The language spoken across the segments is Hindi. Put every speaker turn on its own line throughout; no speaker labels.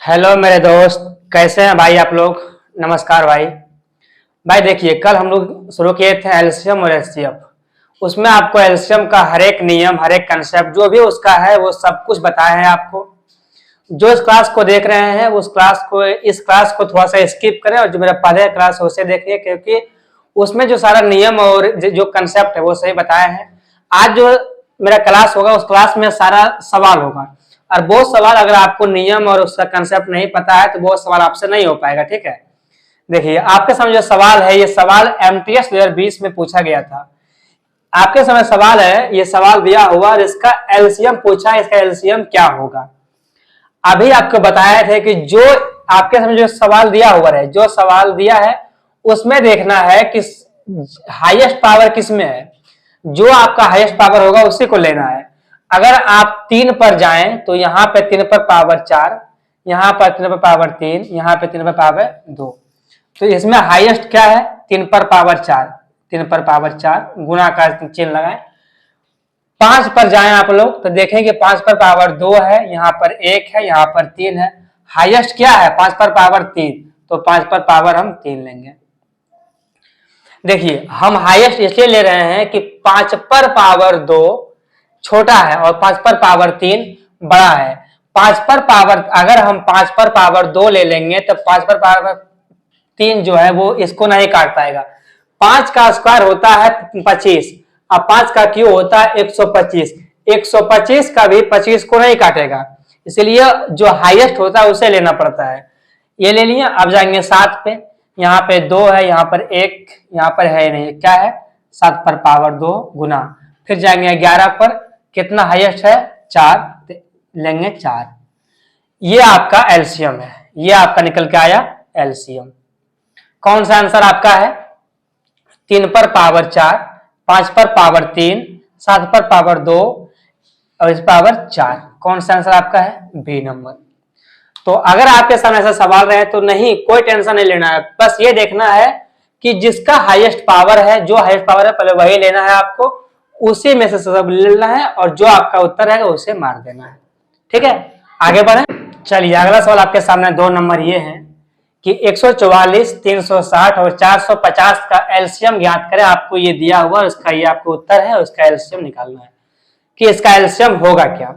हेलो मेरे दोस्त, कैसे हैं भाई आप लोग। नमस्कार भाई। भाई देखिए, कल हम लोग शुरू किए थे एलसीएम और एचसीएफ। उसमें आपको एलसीएम का हर एक नियम, हर एक कंसेप्ट जो भी उसका है वो सब कुछ बताया है आपको। जो इस क्लास को देख रहे हैं उस क्लास को, इस क्लास को थोड़ा सा स्किप करें और जो मेरा पहले क्लास है उसे देखिए, क्योंकि उसमें जो सारा नियम और जो कंसेप्ट है वो सही बताया है। आज जो मेरा क्लास होगा उस क्लास में सारा सवाल होगा, और वो सवाल अगर आपको नियम और उसका कंसेप्ट नहीं पता है तो वो सवाल आपसे नहीं हो पाएगा। ठीक है, देखिए आपके सामने जो सवाल है ये सवाल एमटीएस 2020 में पूछा गया था। आपके समय सवाल है, ये सवाल दिया हुआ और इसका एलसीएम पूछा, इसका एलसीएम क्या होगा। अभी आपको बताया थे कि जो आपके सामने जो सवाल दिया हुआ है, जो सवाल दिया है उसमें देखना है कि हाईएस्ट पावर किसमें है। जो आपका हाईएस्ट पावर होगा उसी को लेना है। अगर आप 3 पर जाएं तो यहाँ पे 3 पर पावर 4, यहाँ पर 3 पर पावर 3, यहाँ पे 3 पर पावर 2। तो इसमें हाईएस्ट क्या है? 3 पर पावर 4, 3 पर पावर 4 गुणा का चिन्ह लगाएं। 5 पर जाएं आप लोग तो देखें कि 5 पर पावर 2 है, यहाँ पर 1 है, यहाँ पर 3 है। हाईएस्ट क्या है? 5 पर पावर 3, तो 5 पर पावर हम 3 लेंगे। देखिए हम हाईएस्ट इसलिए ले रहे हैं कि 5 पर पावर 2 छोटा है और 5 पर पावर 3 बड़ा है। 5 पर पावर, अगर हम 5 पर पावर 2 ले लेंगे तो 5 पर पावर 3 जो है वो इसको नहीं काट पाएगा। 5 का स्क्वायर होता है 25, अब 5 का क्यूब होता है 125। 125 का भी 25 को नहीं काटेगा, इसलिए जो हाईएस्ट होता है उसे लेना पड़ता है। ये ले लिया। अब जाएंगे 7 पे, यहाँ पे 2 है, यहाँ पर 1, यहाँ पर है नहीं, क्या है? 7 पर पावर 2 गुना। फिर जाएंगे 11 पर, कितना हाईएस्ट है? 4, लेंगे 4। ये आपका एलसीएम है, ये आपका निकल के आया एलसीएम। कौन सा आंसर आपका है? 3 पर पावर 4, 5 पर पावर 3, 7 पर पावर 2 और इस पावर 4। कौन सा आंसर आपका है? B number. तो अगर आपके सामने ऐसा सवाल रहे तो नहीं, कोई टेंशन नहीं लेना है, बस ये देखना है कि जिसका हाईएस्ट पावर है, जो हाईएस्ट पावर है पहले वही लेना है आपको, उसी में से सब लेना है और जो आपका उत्तर है उसे मार देना है। ठीक है, आगे बढ़े। चलिए अगला सवाल आपके सामने 2 नंबर ये है कि 144, 360 और 450 का एलसीएम ज्ञात करें। आपको ये दिया हुआ, इसका ये आपको उत्तर है, उसका एलसीएम निकालना है कि इसका एलसीएम होगा क्या।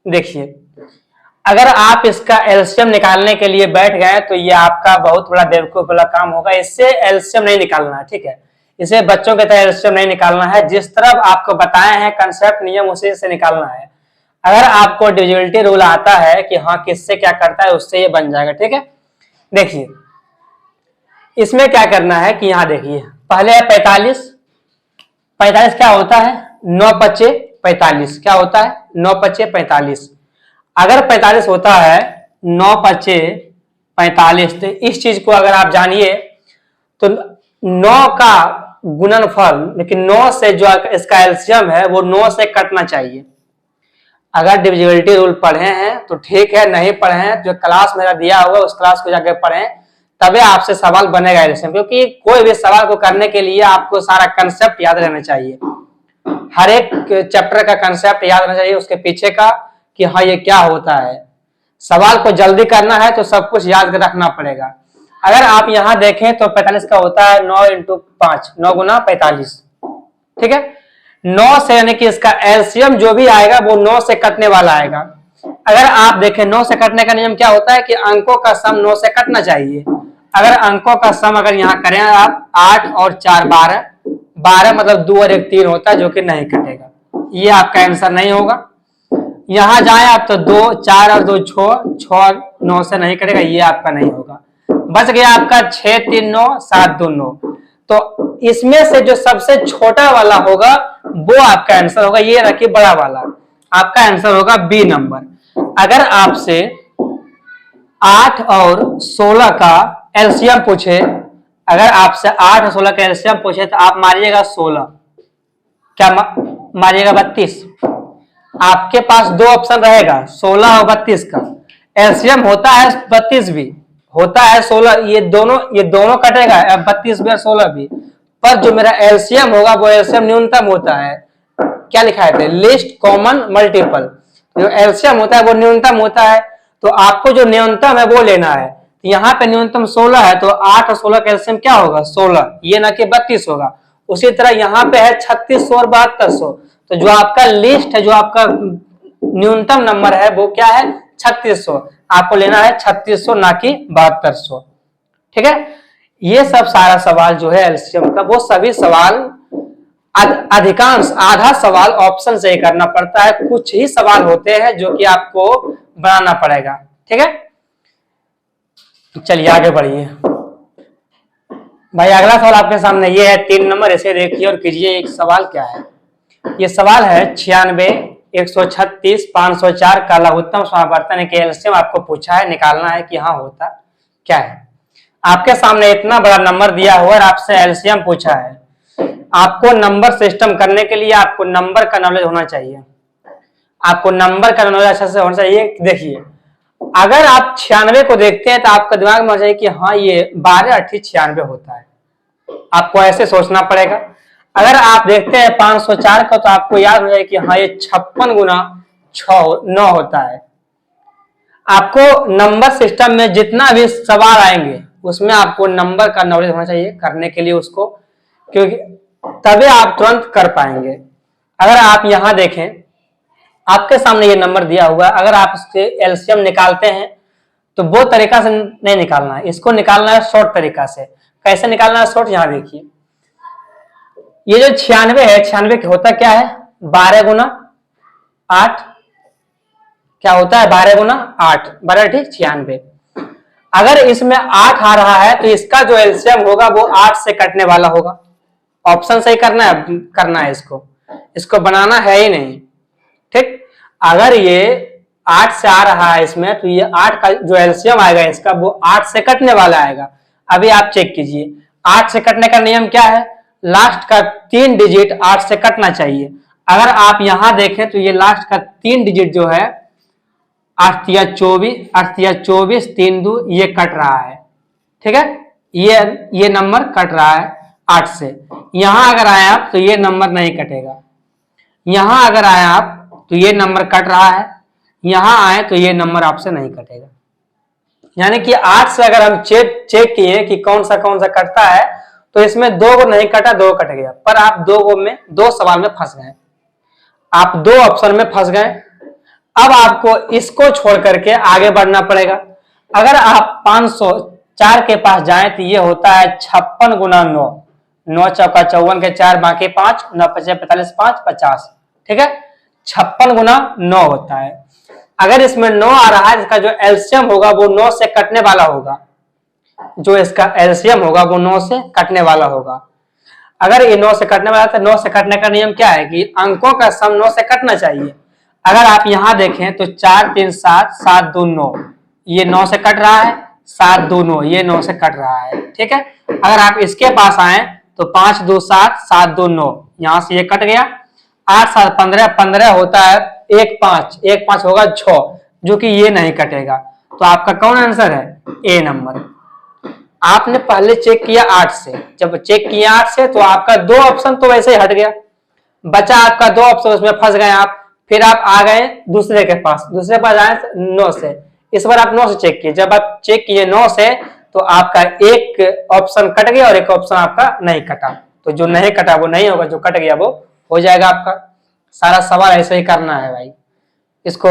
देखिए अगर आप इसका एलसीएम निकालने के लिए बैठ गए तो ये आपका बहुत बड़ा बेवकूफ वाला काम होगा। इससे एलसीएम नहीं निकालना है, ठीक है। इसे बच्चों के तरह एलसीएम नहीं निकालना है, जिस तरह आपको बताए हैं कंसेप्ट नियम उसी से निकालना है। अगर आपको डिविजिबिलिटी रूल आता है कि हाँ किससे क्या करता है, उससे ये बन जाएगा। ठीक है, देखिए इसमें क्या करना है कि यहाँ देखिए पहले है 45। 45 क्या होता है? 9 पच्चे 45। क्या होता है? 9 पच्चे 45। अगर 45 होता है 9 पच्चे 45, तो इस चीज को अगर आप जानिए तो 9 का गुणनफल, लेकिन 9 से जो इसका एलसीएम है वो 9 से कटना चाहिए। अगर डिविजिबिलिटी रूल पढ़े हैं तो ठीक है, नहीं पढ़े हैं जो क्लास मेरा दिया हुआ उस क्लास को जाकर पढ़ें, तभी आपसे सवाल बनेगा एलसीएम। क्योंकि कोई भी सवाल को करने के लिए आपको सारा कंसेप्ट याद रहना चाहिए, हर एक चैप्टर का कंसेप्ट याद रहना चाहिए, उसके पीछे का कि हाँ ये क्या होता है। सवाल को जल्दी करना है तो सब कुछ याद रखना पड़ेगा। अगर आप यहाँ देखें तो 45 का होता है 9 × 5, 9 गुना 45। ठीक है, 9 से, यानी कि इसका एलसीएम जो भी आएगा वो 9 से कटने वाला आएगा। अगर आप देखें 9 से कटने का नियम क्या होता है कि अंकों का सम 9 से कटना चाहिए। अगर अंकों का सम अगर यहाँ करें आप 8 और 4 12, 12 मतलब 2 और 1 3 होता है, जो कि नहीं कटेगा, ये आपका आंसर नहीं होगा। यहाँ जाए आप तो 2 4 और 2 6, 6 और 9 से नहीं कटेगा, ये आपका नहीं होगा। बच गया आपका 6 3 9 7 2 9। तो इसमें से जो सबसे छोटा वाला होगा वो आपका आंसर होगा। ये रखिए बड़ा वाला, आपका आंसर होगा बी नंबर। अगर आपसे 8 और 16 का एलसीएम पूछे, अगर आपसे 8 और 16 का एलसीएम पूछे तो आप मारिएगा 16, क्या मारिएगा 32। आपके पास 2 ऑप्शन रहेगा 16 और 32 का। एलसीएम होता है 32 भी, होता है 16, ये दोनों कटेगा, 32 भी और 16 भी। पर जो मेरा एलसीएम होगा वो एलसीएम न्यूनतम होता है। क्या लिखा है? List common multiple. जो एलसीएम होता है वो न्यूनतम होता है। तो आपको जो न्यूनतम है वो लेना है। तो यहाँ पे न्यूनतम 16 है, तो 8 और 16 का एलसीएम क्या होगा 16, ये ना कि 32 होगा। उसी तरह यहाँ पे है 3600 और 7200, तो जो आपका लिस्ट है, जो आपका न्यूनतम नंबर है वो क्या है 3600, आपको लेना है 3600 ना कि 7200। ठीक है, ये सब सारा सवाल जो है एलसीएम का, वो सभी सवाल अधिकांश आधा सवाल ऑप्शन से ही करना पड़ता है, कुछ ही सवाल होते हैं जो कि आपको बनाना पड़ेगा। ठीक है, चलिए आगे बढ़िए भाई। अगला सवाल आपके सामने ये है 3 नंबर, इसे देखिए और कीजिए एक सवाल क्या है। ये सवाल है 96, 136, 504 का लघुत्तम समावर्तन के एलसीएम आपको पूछा है, निकालना है कि हाँ होता क्या है। आपके सामने इतना बड़ा नंबर दिया हुआ और आपसे एलसीएम पूछा है। आपको नंबर सिस्टम करने के लिए आपको नंबर का नॉलेज होना चाहिए, आपको नंबर का नॉलेज अच्छे से होना चाहिए। देखिए, अगर आप 96 को देखते हैं तो आपका दिमाग में आ जाए कि हाँ ये 12 8 96 होता है, आपको ऐसे सोचना पड़ेगा। अगर आप देखते हैं 504 को तो आपको याद हो जाए कि हाँ ये 56 गुना 9 होता है। आपको नंबर सिस्टम में जितना भी सवाल आएंगे उसमें आपको नंबर का नॉलेज होना चाहिए करने के लिए उसको, क्योंकि तभी आप तुरंत कर पाएंगे। अगर आप यहां देखें, आपके सामने ये नंबर दिया हुआ है, अगर आप इससे एलसीएम निकालते हैं तो वो तरीका से नहीं निकालना है, इसको निकालना है शॉर्ट तरीका से। कैसे निकालना है शॉर्ट, यहां देखिए, ये जो 96 है, 96 होता क्या है 12 गुना 8, क्या होता है 12 गुना 8, 12 ठीक 96। अगर इसमें 8 आ रहा है तो इसका जो एलसीएम होगा वो 8 से कटने वाला होगा। ऑप्शन सही करना है इसको बनाना है ही नहीं। ठीक, अगर ये 8 से आ रहा है इसमें तो ये 8 का जो एलसीएम आएगा इसका वो 8 से कटने वाला आएगा। अभी आप चेक कीजिए, 8 से कटने का नियम क्या है, लास्ट का 3 डिजिट 8 से कटना चाहिए। अगर आप यहां देखें तो ये लास्ट का 3 डिजिट जो है 8 या 24, 8 या 24, 3 2 ये कट रहा है। ठीक है, ये नंबर कट रहा है 8 से। यहां अगर आए आप तो ये नंबर नहीं कटेगा, यहां अगर आए आप तो ये नंबर कट रहा है, यहां आए तो ये नंबर आपसे नहीं कटेगा। यानी कि 8 से अगर हम चेक किए कि कौन सा कटता है तो इसमें 2 को नहीं कटा, 2 कट गया, पर आप 2 सवाल में फंस गए, आप 2 ऑप्शन में फंस गए। अब आपको इसको छोड़ करके आगे बढ़ना पड़ेगा। अगर आप 504 के पास जाएं तो ये होता है 56 गुना 9, 9 चौका 54 के 4 बाकी 5, 9 पचे 45, 5 50। ठीक है, 56 गुना 9 होता है। अगर इसमें 9 आ रहा है, इसका जो एलसीएम होगा वो 9 से कटने वाला होगा, जो इसका एलसीएम होगा वो 9 से कटने वाला होगा। अगर ये 9 से कटने वाला तो 9 से कटने का नियम क्या है कि अंकों का सम 9 से कटना चाहिए। अगर आप यहां देखें तो 4 3 7, 7 2 9, ये 9 से कट रहा है, 7 2 9 ये 9 से कट रहा है। ठीक है, अगर आप इसके पास आए तो 5 2 7, 7 2 9, यहां से ये कट गया। 8 7 15, 15 होता है 1 5, 1 5 होगा 6, जो कि ये नहीं कटेगा। तो आपका कौन आंसर है, ए नंबर। आपने पहले चेक किया 8 से, जब चेक किया 8 से तो आपका 2 ऑप्शन तो वैसे ही हट गया, बचा आपका 2 ऑप्शन, उसमें फंस गए आप। फिर आप आ गए दूसरे के पास, दूसरे पास आए 9 से, इस बार आप 9 से चेक किए। जब आप चेक किए 9 से तो आपका एक ऑप्शन कट गया और एक ऑप्शन आपका नहीं कटा। तो जो नहीं कटा वो नहीं होगा, जो कट गया वो हो जाएगा आपका। सारा सवाल ऐसे ही करना है भाई, इसको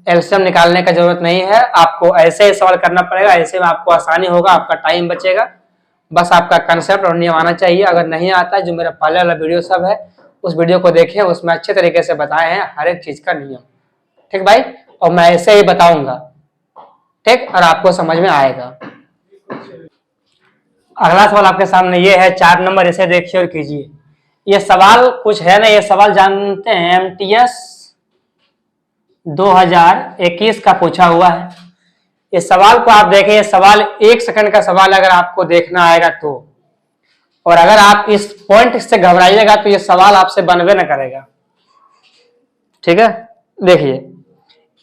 एलसीएम निकालने का जरूरत नहीं है, आपको ऐसे ही सवाल करना पड़ेगा, ऐसे में आपको आसानी होगा, आपका टाइम बचेगा। बस आपका कंसेप्ट और नियम आना चाहिए। अगर नहीं आता है, जो मेरा पहले वाला वीडियो सब है उस वीडियो को देखें, उसमें अच्छे तरीके से बताए हैं हर एक चीज का नियम। ठीक भाई, और मैं ऐसे ही बताऊंगा, ठीक, और आपको समझ में आएगा। अगला सवाल आपके सामने ये है 4 नंबर, इसे देखिए और कीजिए। ये सवाल कुछ है ना, ये सवाल जानते हैं एमटीएस 2021 का पूछा हुआ है। इस सवाल को आप देखें, ये सवाल 1 सेकंड का सवाल अगर आपको देखना आएगा तो, और अगर आप इस पॉइंट से घबराइएगा तो ये सवाल आपसे बनवे न करेगा। ठीक है, देखिए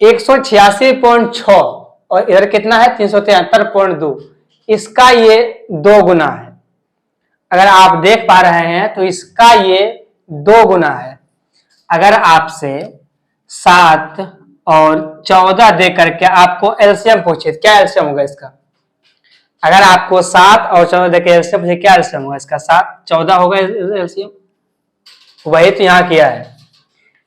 186.6 और इधर कितना है 373.2, इसका ये 2 गुना है। अगर आप देख पा रहे हैं तो इसका ये 2 गुना है। अगर आपसे 7 और 14 दे करके आपको एलसीएम पूछे, क्या एलसीएम होगा इसका? अगर आपको 7 और 14 दे के एलसीएम पूछे, क्या एलसीएम होगा इसका? 7 14 होगा एलसीएम, वही तो यहाँ किया है।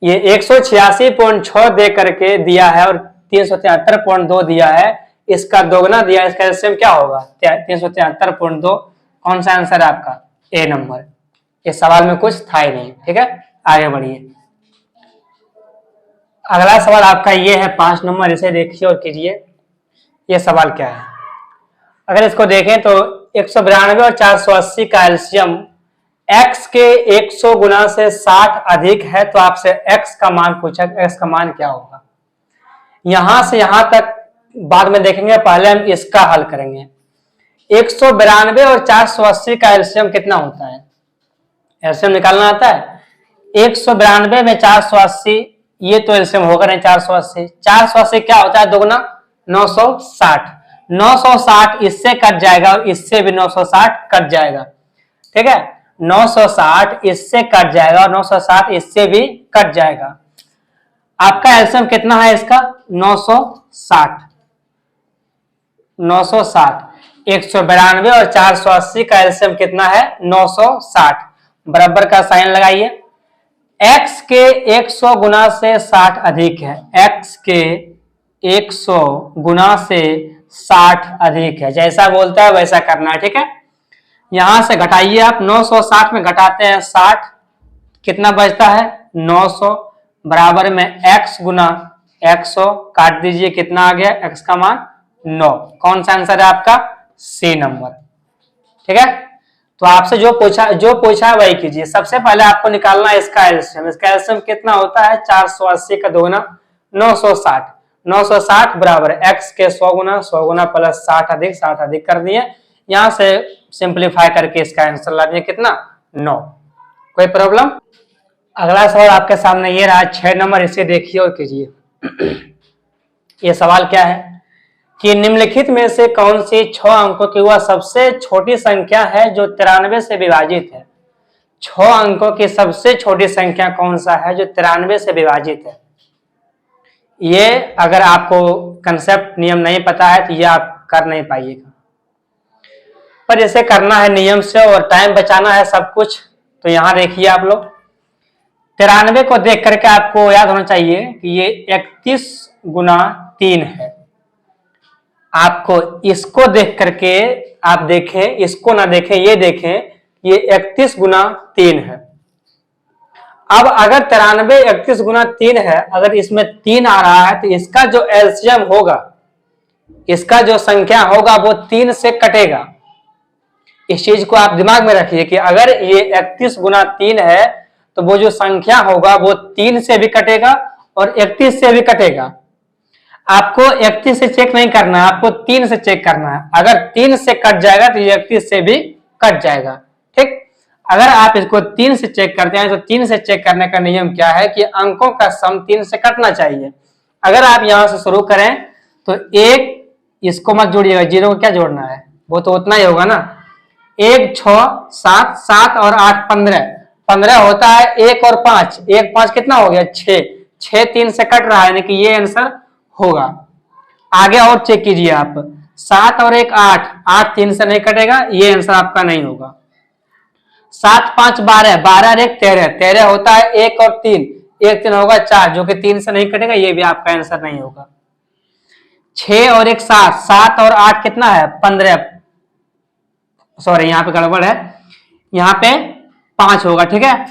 ये 186.6 दे करके दिया है और 373.2 दिया है, इसका दोगुना दिया है, इसका एलसीएम क्या होगा? 373.2। कौन सा आंसर है आपका? ए नंबर। इस सवाल में कुछ था ही नहीं। ठीक है, आगे बढ़िए। अगला सवाल आपका ये है 5 नंबर, इसे देखिए और कीजिए। ये सवाल क्या है? अगर इसको देखें तो 192 और 480 का एलसीएम x के 100 गुना से 60 अधिक है, तो आपसे x का मान पूछा, x का मान क्या होगा? यहां से यहां तक बाद में देखेंगे, पहले हम इसका हल करेंगे। 192 और 480 का एलसीएम कितना होता है? एलसीएम निकालना आता है? 192 में 480, ये तो एलसीएम होगा नहीं। 480 480 क्या होता है? दोगुना 960। 960 इससे कट जाएगा और इससे भी 960 कट जाएगा। ठीक है, 960 इससे कट जाएगा और 960 इससे भी कट जाएगा। आपका एलसीएम कितना है इसका? 960। 960 192 और 480 का एलसीएम कितना है? 960। बराबर का साइन लगाइए। x के 100 गुना से 60 अधिक है, x के 100 गुना से 60 अधिक है, जैसा बोलता है वैसा करना है। ठीक है, यहां से घटाइए आप। 960 में घटाते हैं 60, कितना बचता है? 900 बराबर में x गुना 100, काट दीजिए, कितना आ गया? x का मान 9। कौन सा आंसर है आपका? C number. ठीक है, तो आपसे जो पूछा है वही कीजिए। सबसे पहले आपको निकालना है इसका एलसीएम। इसका एलसीएम कितना होता है? 480 का दोगुना 960। 960 बराबर x के 100 गुना प्लस 60 अधिक कर दिए। यहां से सिंप्लीफाई करके इसका आंसर ला दिए, कितना? 9। कोई प्रॉब्लम? अगला सवाल आपके सामने ये रहा 6 नंबर, इसे देखिए और कीजिए। ये सवाल क्या है कि निम्नलिखित में से कौन सी 6 अंकों की वह सबसे छोटी संख्या है जो 93 से विभाजित है? 6 अंकों की सबसे छोटी संख्या कौन सा है जो 93 से विभाजित है? ये अगर आपको कंसेप्ट नियम नहीं पता है तो ये आप कर नहीं पाइएगा, पर इसे करना है नियम से और टाइम बचाना है सब कुछ। तो यहां देखिए आप लोग, 93 को देख करके आपको याद होना चाहिए कि ये 31 गुना 3 है। आपको इसको देख करके आप देखें, इसको ना देखें, ये देखें, ये 31 गुना 3 है। अब अगर 93 31 गुना 3 है, अगर इसमें 3 आ रहा है तो इसका जो एलसीएम होगा, इसका जो संख्या होगा वो 3 से कटेगा। इस चीज को आप दिमाग में रखिए कि अगर ये 31 गुना 3 है तो वो जो संख्या होगा वो 3 से भी कटेगा और 31 से भी कटेगा। आपको 31 से चेक नहीं करना है, आपको 3 से चेक करना है। अगर 3 से कट जाएगा तो ये 31 से भी कट जाएगा। ठीक, अगर आप इसको 3 से चेक करते हैं तो 3 से चेक करने का नियम क्या है कि अंकों का सम 3 से कटना चाहिए। अगर आप यहां से शुरू करें तो 1, इसको मत जोड़िएगा, 0 को क्या जोड़ना है? वो तो उतना ही होगा ना। 1 6 7 7 और 8 15 15 होता है। 1 और 5 1 5 कितना हो गया? 6 6 3 से कट रहा है, यानी कि ये आंसर होगा। आगे और चेक कीजिए आप, 7 और 1 8 8 3 से नहीं कटेगा, ये आंसर आपका नहीं होगा। 7 5 12 12 और 1 13 13 होता है। 1 और 3 1 3 होगा 4, जो कि 3 से नहीं कटेगा, ये भी आपका आंसर नहीं होगा। 6 और 1 7 7 और 8 कितना है? 15, सॉरी यहाँ पे गड़बड़ है, यहाँ पे 5 होगा। ठीक है,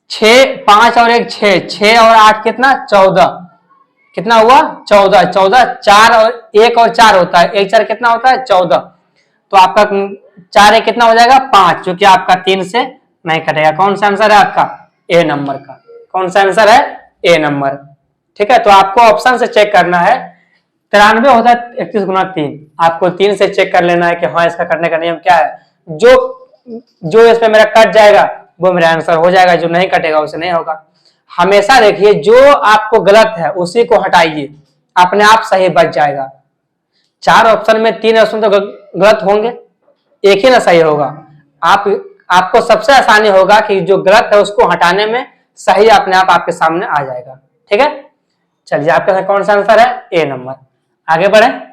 6 5 और 1 6 6 और 8 कितना? 14, कितना हुआ? 14 14 4 और 1 और 4 होता है, 1 4 कितना होता है? 14। तो आपका 4 1 कितना हो जाएगा? 5, जो कि आपका 3 से नहीं कटेगा। कौन सा आंसर है आपका? ए नंबर का। कौन सा आंसर है? ए नंबर। ठीक है, तो आपको ऑप्शन से चेक करना है। 93 होता है 31 गुना 3, आपको 3 से चेक कर लेना है कि हाँ इसका करने का नियम क्या है। जो इसमें मेरा कट जाएगा वो मेरा आंसर हो जाएगा, जो नहीं कटेगा उसे नहीं होगा। हमेशा देखिए जो आपको गलत है उसी को हटाइए, अपने आप सही बच जाएगा। 4 ऑप्शन में 3 ऑप्शन तो गलत होंगे, एक ही ना सही होगा। आपको सबसे आसानी होगा कि जो गलत है उसको हटाने में, सही अपने आप आपके सामने आ जाएगा। ठीक है, चलिए आपके साथ कौन सा आंसर है? ए नंबर। आगे बढ़े।